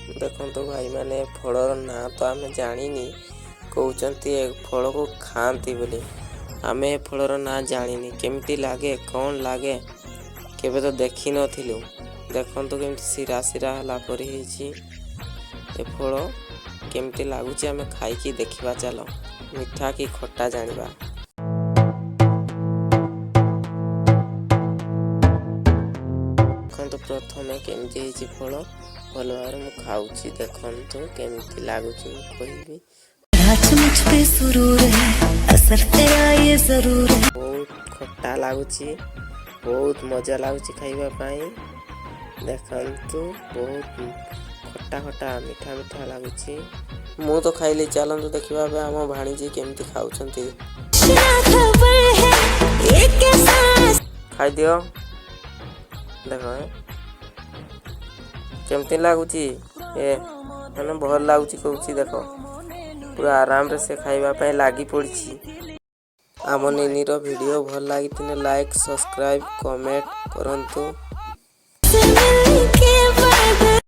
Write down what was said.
देखो भाई माने फलर ना तो आम जानी कहते ए फल को खाती बोली आम ए फलर ना जानी केमती लगे कौन लगे केबे तो देखी नथिलु देखो केमती सिरा सिरा हला परी हेची ए फल केमती लगुच आम खाई देखा चलो मीठा कि खट्टा जानिबा। देखो प्रथमे केमती हेची फल भल भाव मु खाऊची देखो केमती लगुच कहबी बहुत खट्टा लगुच बहुत मजा लगुच खाइबा पाई देखंतु बहुत खट्टा खट्टा मीठा मीठा लगुच मु तो खाइली चलंतु देखिबा आम भाणीजी केमती खाउछंती खाइ दियो देखो केमती लगुच ए माने भल लगुच कहूची देखो पूरा आराम रे से खाइबा पाई लागी पड़छि। आम निनी रो वीडियो भल लागी लाइक सब्सक्राइब कमेंट करंतु।